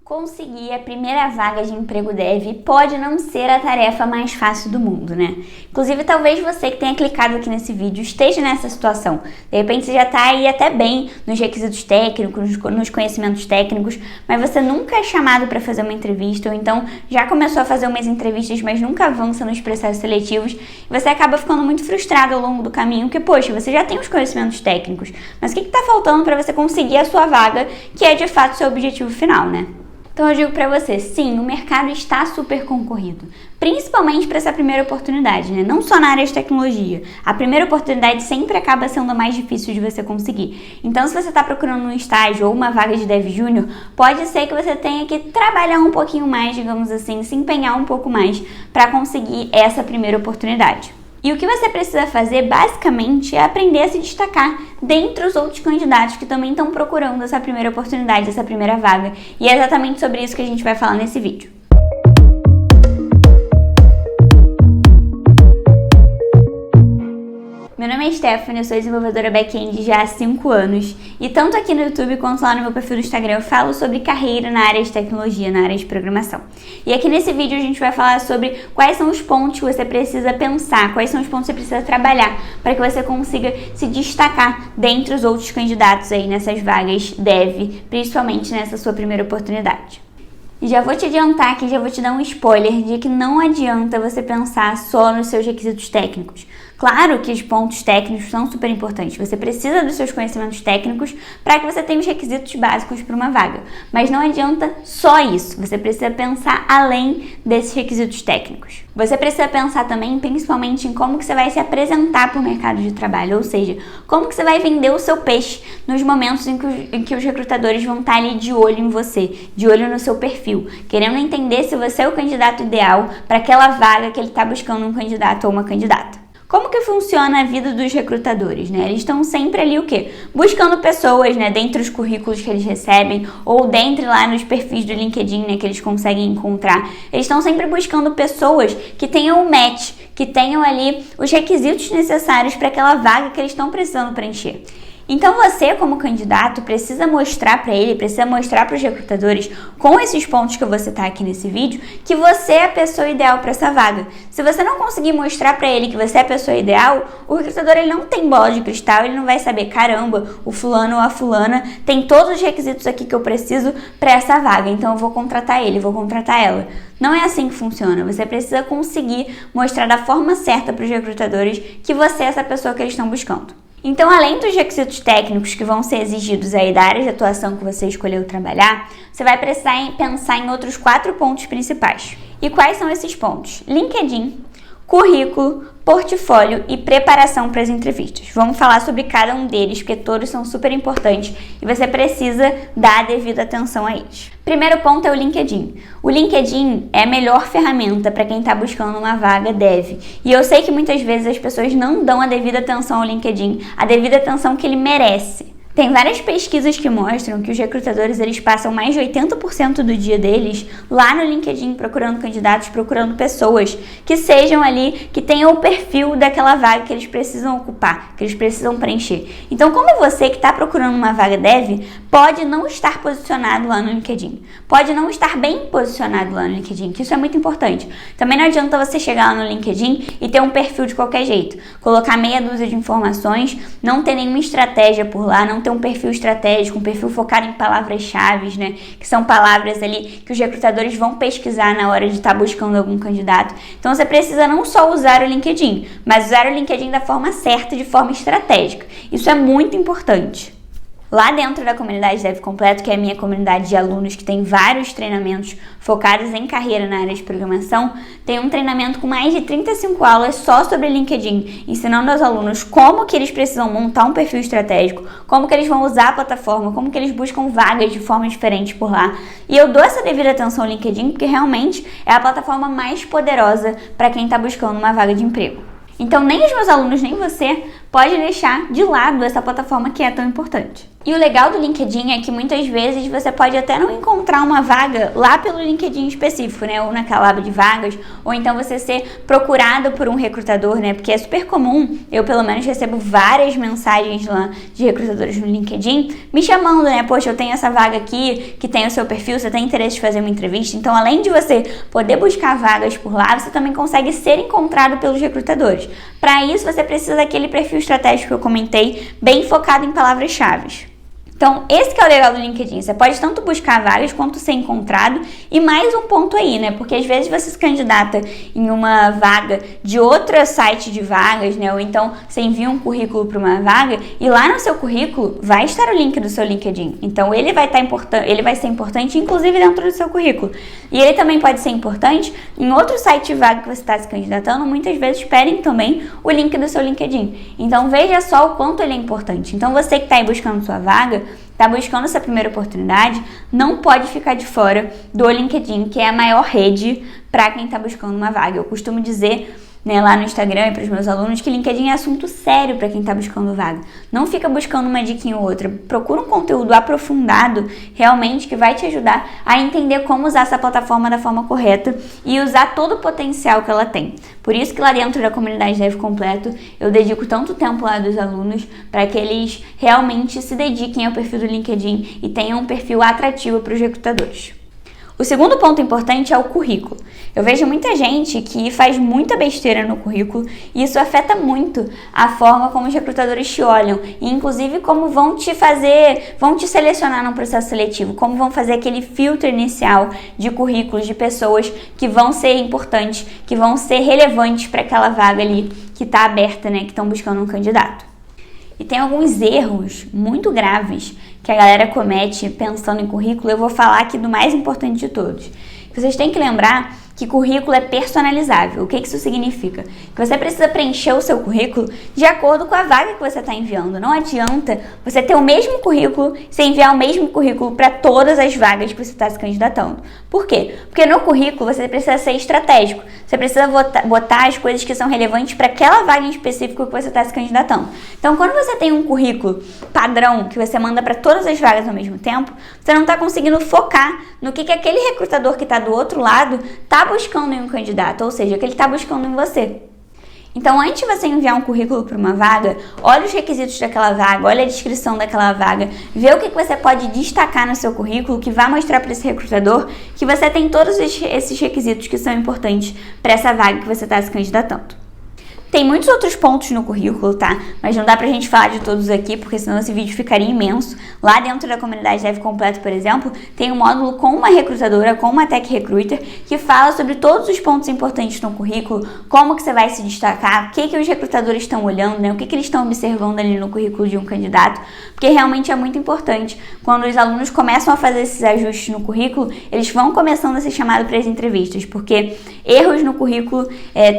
Conseguir a primeira vaga de emprego dev pode não ser a tarefa mais fácil do mundo, né? Inclusive, talvez você que tenha clicado aqui nesse vídeo esteja nessa situação. De repente, você já está aí até bem nos requisitos técnicos, nos conhecimentos técnicos, mas você nunca é chamado para fazer uma entrevista, ou então já começou a fazer umas entrevistas, mas nunca avança nos processos seletivos, e você acaba ficando muito frustrado ao longo do caminho, porque, poxa, você já tem os conhecimentos técnicos, mas o que está faltando para você conseguir a sua vaga, que é de fato seu objetivo final, né? Então eu digo para você, sim, o mercado está super concorrido, principalmente para essa primeira oportunidade, né? Não só na área de tecnologia. A primeira oportunidade sempre acaba sendo a mais difícil de você conseguir. Então, se você está procurando um estágio ou uma vaga de Dev Júnior, pode ser que você tenha que trabalhar um pouquinho mais, digamos assim, se empenhar um pouco mais para conseguir essa primeira oportunidade. E o que você precisa fazer, basicamente, é aprender a se destacar dentre os outros candidatos que também estão procurando essa primeira oportunidade, essa primeira vaga. E é exatamente sobre isso que a gente vai falar nesse vídeo. Meu nome é Stephanie, eu sou desenvolvedora back-end já há 5 anos e tanto aqui no YouTube quanto lá no meu perfil do Instagram eu falo sobre carreira na área de tecnologia, na área de programação. E aqui nesse vídeo a gente vai falar sobre quais são os pontos que você precisa pensar, quais são os pontos que você precisa trabalhar para que você consiga se destacar dentre os outros candidatos aí nessas vagas dev, principalmente nessa sua primeira oportunidade. E já vou te adiantar aqui, já vou te dar um spoiler de que não adianta você pensar só nos seus requisitos técnicos. Claro que os pontos técnicos são super importantes, você precisa dos seus conhecimentos técnicos para que você tenha os requisitos básicos para uma vaga. Mas não adianta só isso, você precisa pensar além desses requisitos técnicos. Você precisa pensar também, principalmente, em como que você vai se apresentar para o mercado de trabalho, ou seja, como que você vai vender o seu peixe nos momentos em que os recrutadores vão estar ali de olho em você, de olho no seu perfil, querendo entender se você é o candidato ideal para aquela vaga que ele está buscando um candidato ou uma candidata. Como que funciona a vida dos recrutadores, né? Eles estão sempre ali o quê? Buscando pessoas, né, dentre os currículos que eles recebem ou dentre lá nos perfis do LinkedIn, né, que eles conseguem encontrar. Eles estão sempre buscando pessoas que tenham um match, que tenham ali os requisitos necessários para aquela vaga que eles estão precisando preencher. Então você, como candidato, precisa mostrar para ele, precisa mostrar para os recrutadores, com esses pontos que você está aqui nesse vídeo, que você é a pessoa ideal para essa vaga. Se você não conseguir mostrar para ele que você é a pessoa ideal, o recrutador ele não tem bola de cristal, ele não vai saber, caramba, o fulano ou a fulana tem todos os requisitos aqui que eu preciso para essa vaga, então eu vou contratar ele, vou contratar ela. Não é assim que funciona, você precisa conseguir mostrar da forma certa para os recrutadores que você é essa pessoa que eles estão buscando. Então, além dos requisitos técnicos que vão ser exigidos aí da área de atuação que você escolheu trabalhar, você vai precisar pensar em outros 4 pontos principais. E quais são esses pontos? LinkedIn, currículo, portfólio e preparação para as entrevistas. Vamos falar sobre cada um deles, porque todos são super importantes e você precisa dar a devida atenção a eles. Primeiro ponto é o LinkedIn. O LinkedIn é a melhor ferramenta para quem está buscando uma vaga dev. E eu sei que muitas vezes as pessoas não dão a devida atenção ao LinkedIn, a devida atenção que ele merece. Tem várias pesquisas que mostram que os recrutadores eles passam mais de 80% do dia deles lá no LinkedIn procurando candidatos, procurando pessoas que sejam ali, que tenham o perfil daquela vaga que eles precisam ocupar, que eles precisam preencher. Então, como você que está procurando uma vaga dev, pode não estar posicionado lá no LinkedIn, pode não estar bem posicionado lá no LinkedIn, que isso é muito importante. Também não adianta você chegar lá no LinkedIn e ter um perfil de qualquer jeito, colocar meia dúzia de informações, não ter nenhuma estratégia por lá, não ter um perfil estratégico, um perfil focado em palavras-chave, né? Que são palavras ali que os recrutadores vão pesquisar na hora de estar buscando algum candidato. Então você precisa não só usar o LinkedIn, mas usar o LinkedIn da forma certa, de forma estratégica. Isso é muito importante. Lá dentro da comunidade Dev Completo, que é a minha comunidade de alunos que tem vários treinamentos focados em carreira na área de programação, tem um treinamento com mais de 35 aulas só sobre LinkedIn, ensinando aos alunos como que eles precisam montar um perfil estratégico, como que eles vão usar a plataforma, como que eles buscam vagas de forma diferente por lá. E eu dou essa devida atenção ao LinkedIn porque realmente é a plataforma mais poderosa para quem está buscando uma vaga de emprego. Então nem os meus alunos, nem você pode deixar de lado essa plataforma que é tão importante. E o legal do LinkedIn é que muitas vezes você pode até não encontrar uma vaga lá pelo LinkedIn específico, né? Ou naquela aba de vagas, ou então você ser procurado por um recrutador, né? Porque é super comum, eu pelo menos recebo várias mensagens lá de recrutadores no LinkedIn me chamando, né? Poxa, eu tenho essa vaga aqui, que tem o seu perfil, você tem interesse de fazer uma entrevista? Então, além de você poder buscar vagas por lá, você também consegue ser encontrado pelos recrutadores. Para isso, você precisa daquele perfil estratégico que eu comentei, bem focado em palavras-chave. Então, esse que é o legal do LinkedIn, você pode tanto buscar vagas quanto ser encontrado. E mais um ponto aí, né? Porque às vezes você se candidata em uma vaga de outro site de vagas, né? Ou então você envia um currículo para uma vaga e lá no seu currículo vai estar o link do seu LinkedIn. Então, ele vai ser importante, inclusive dentro do seu currículo. E ele também pode ser importante em outro site de vaga que você está se candidatando. Muitas vezes pedem também o link do seu LinkedIn. Então, veja só o quanto ele é importante. Então, você que está aí buscando sua vaga, está buscando essa primeira oportunidade, não pode ficar de fora do LinkedIn, que é a maior rede para quem está buscando uma vaga. Eu costumo dizer, né, lá no Instagram e para os meus alunos que LinkedIn é assunto sério para quem está buscando vaga. Não fica buscando uma diquinha ou outra. Procura um conteúdo aprofundado, realmente, que vai te ajudar a entender como usar essa plataforma da forma correta e usar todo o potencial que ela tem. Por isso que lá dentro da comunidade Dev Completo, eu dedico tanto tempo lá dos alunos para que eles realmente se dediquem ao perfil do LinkedIn e tenham um perfil atrativo para os recrutadores. O segundo ponto importante é o currículo. Eu vejo muita gente que faz muita besteira no currículo e isso afeta muito a forma como os recrutadores te olham e inclusive como vão te selecionar num processo seletivo, como vão fazer aquele filtro inicial de currículos de pessoas que vão ser importantes, que vão ser relevantes para aquela vaga ali que está aberta, né, que estão buscando um candidato. E tem alguns erros muito graves que a galera comete pensando em currículo. Eu vou falar aqui do mais importante de todos. Vocês têm que lembrar que currículo é personalizável. O que isso significa? Que você precisa preencher o seu currículo de acordo com a vaga que você está enviando. Não adianta você ter o mesmo currículo, você enviar o mesmo currículo para todas as vagas que você está se candidatando. Por quê? Porque no currículo você precisa ser estratégico. Você precisa botar as coisas que são relevantes para aquela vaga em específico que você está se candidatando. Então, quando você tem um currículo padrão que você manda para todas as vagas ao mesmo tempo, você não está conseguindo focar no que aquele recrutador que está do outro lado está buscando em um candidato, ou seja, que ele está buscando em você. Então, antes de você enviar um currículo para uma vaga, olha os requisitos daquela vaga, olha a descrição daquela vaga, vê o que você pode destacar no seu currículo que vai mostrar para esse recrutador que você tem todos esses requisitos que são importantes para essa vaga que você está se candidatando. Tem muitos outros pontos no currículo, tá? Mas não dá pra gente falar de todos aqui, porque senão esse vídeo ficaria imenso. Lá dentro da comunidade Dev Completo, por exemplo, tem um módulo com uma recrutadora, com uma Tech Recruiter, que fala sobre todos os pontos importantes no currículo, como que você vai se destacar, o que os recrutadores estão olhando, né? O que eles estão observando ali no currículo de um candidato, porque realmente é muito importante. Quando os alunos começam a fazer esses ajustes no currículo, eles vão começando a ser chamados para as entrevistas, porque erros no currículo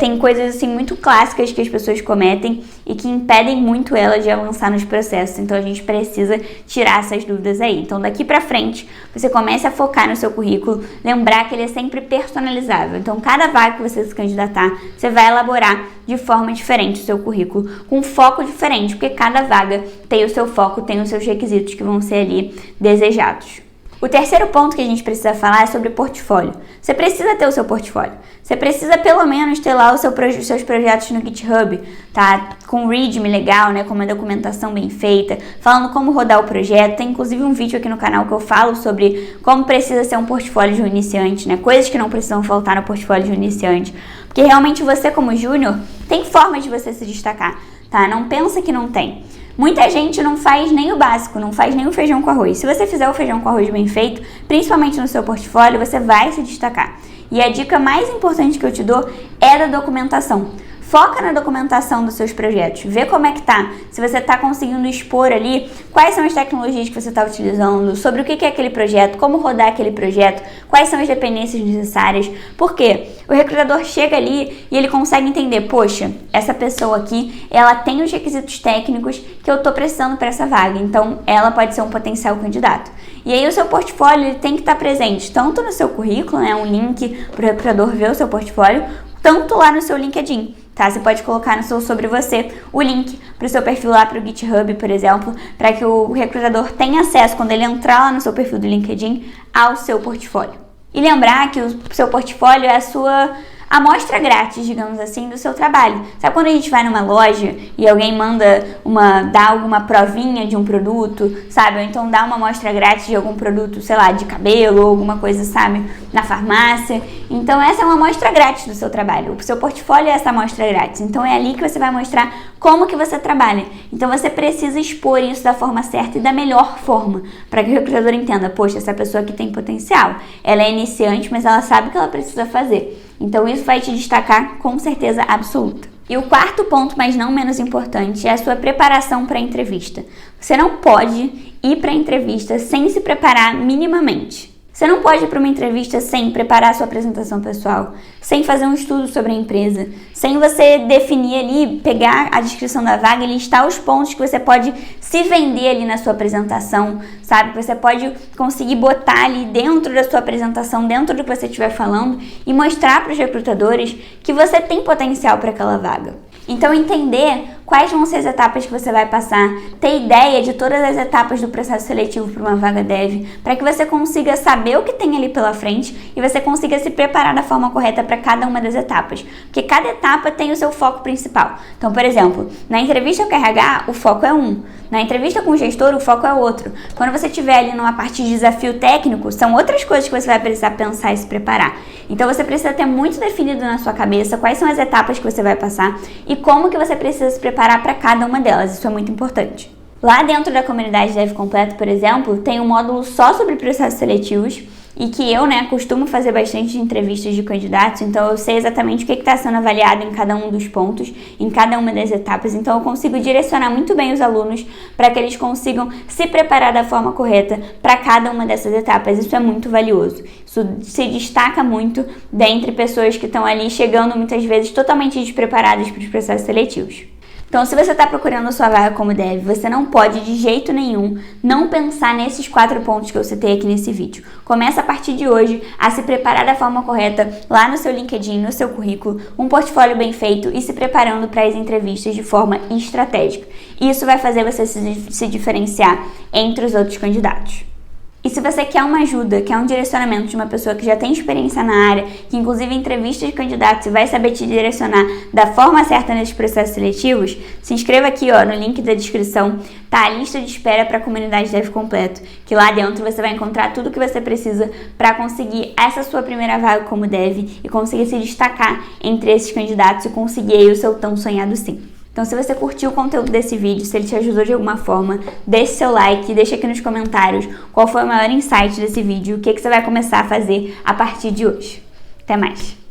tem coisas assim muito clássicas que as pessoas cometem e que impedem muito ela de avançar nos processos. Então a gente precisa tirar essas dúvidas aí. Então daqui pra frente, você começa a focar no seu currículo, lembrar que ele é sempre personalizável. Então cada vaga que você se candidatar, você vai elaborar de forma diferente o seu currículo, com foco diferente, porque cada vaga tem o seu foco, tem os seus requisitos que vão ser ali desejados. O terceiro ponto que a gente precisa falar é sobre portfólio. Você precisa ter o seu portfólio. Você precisa pelo menos ter lá os seus projetos no GitHub, tá? Com um README legal, né? Com uma documentação bem feita, falando como rodar o projeto. Tem inclusive um vídeo aqui no canal que eu falo sobre como precisa ser um portfólio de um iniciante, né? Coisas que não precisam faltar no portfólio de um iniciante. Porque realmente você como júnior tem formas de você se destacar, tá? Não pensa que não tem. Muita gente não faz nem o básico, não faz nem o feijão com arroz. Se você fizer o feijão com arroz bem feito, principalmente no seu portfólio, você vai se destacar. E a dica mais importante que eu te dou é da documentação. Foca na documentação dos seus projetos, vê como é que tá, se você está conseguindo expor ali quais são as tecnologias que você está utilizando, sobre o que é aquele projeto, como rodar aquele projeto, quais são as dependências necessárias, porque o recrutador chega ali e ele consegue entender, poxa, essa pessoa aqui, ela tem os requisitos técnicos que eu estou precisando para essa vaga, então ela pode ser um potencial candidato. E aí o seu portfólio ele tem que estar presente, tanto no seu currículo, né, um link para o recrutador ver o seu portfólio, tanto lá no seu LinkedIn. tá? Você pode colocar no seu Sobre Você o link para o seu perfil lá para o GitHub, por exemplo, para que o recrutador tenha acesso, quando ele entrar lá no seu perfil do LinkedIn, ao seu portfólio. E lembrar que o seu portfólio é a sua amostra grátis, digamos assim, do seu trabalho. Sabe quando a gente vai numa loja e alguém dá alguma provinha de um produto, sabe? Ou então dá uma amostra grátis de algum produto, sei lá, de cabelo ou alguma coisa, sabe? Na farmácia. Então essa é uma amostra grátis do seu trabalho. O seu portfólio é essa amostra grátis. Então é ali que você vai mostrar como que você trabalha. Então você precisa expor isso da forma certa e da melhor forma, para que o recrutador entenda, poxa, essa pessoa aqui tem potencial. Ela é iniciante, mas ela sabe o que ela precisa fazer. Então isso vai te destacar com certeza absoluta. E o quarto ponto, mas não menos importante, é a sua preparação para a entrevista. Você não pode ir para a entrevista sem se preparar minimamente. Você não pode ir para uma entrevista sem preparar a sua apresentação pessoal, sem fazer um estudo sobre a empresa, sem você definir ali, pegar a descrição da vaga e listar os pontos que você pode se vender ali na sua apresentação, sabe? Que você pode conseguir botar ali dentro da sua apresentação, dentro do que você estiver falando e mostrar para os recrutadores que você tem potencial para aquela vaga. Então, entender quais vão ser as etapas que você vai passar, ter ideia de todas as etapas do processo seletivo para uma vaga dev, para que você consiga saber o que tem ali pela frente e você consiga se preparar da forma correta para cada uma das etapas. Porque cada etapa tem o seu foco principal. Então, por exemplo, na entrevista com o RH, o foco é um. Na entrevista com o gestor, o foco é outro. Quando você estiver ali numa parte de desafio técnico, são outras coisas que você vai precisar pensar e se preparar. Então, você precisa ter muito definido na sua cabeça quais são as etapas que você vai passar e como que você precisa se preparar para cada uma delas. Isso é muito importante. Lá dentro da comunidade Dev Completo, por exemplo, tem um módulo só sobre processos seletivos e que eu, costumo fazer bastante entrevistas de candidatos, então eu sei exatamente o que está sendo avaliado em cada um dos pontos, em cada uma das etapas, então eu consigo direcionar muito bem os alunos para que eles consigam se preparar da forma correta para cada uma dessas etapas. Isso é muito valioso. Isso se destaca muito dentre pessoas que estão ali chegando muitas vezes totalmente despreparadas para os processos seletivos. Então, se você está procurando a sua vaga como dev, você não pode de jeito nenhum não pensar nesses 4 pontos que eu citei aqui nesse vídeo. Começa a partir de hoje a se preparar da forma correta lá no seu LinkedIn, no seu currículo, um portfólio bem feito e se preparando para as entrevistas de forma estratégica. Isso vai fazer você se diferenciar entre os outros candidatos. E se você quer uma ajuda, quer um direcionamento de uma pessoa que já tem experiência na área, que inclusive em entrevista de candidatos vai saber te direcionar da forma certa nesses processos seletivos, se inscreva aqui no link da descrição, tá a lista de espera para a comunidade Dev Completo, que lá dentro você vai encontrar tudo que você precisa para conseguir essa sua primeira vaga como dev e conseguir se destacar entre esses candidatos e conseguir aí o seu tão sonhado sim. Então, se você curtiu o conteúdo desse vídeo, se ele te ajudou de alguma forma, deixe seu like, deixa aqui nos comentários qual foi o maior insight desse vídeo, o que você vai começar a fazer a partir de hoje. Até mais!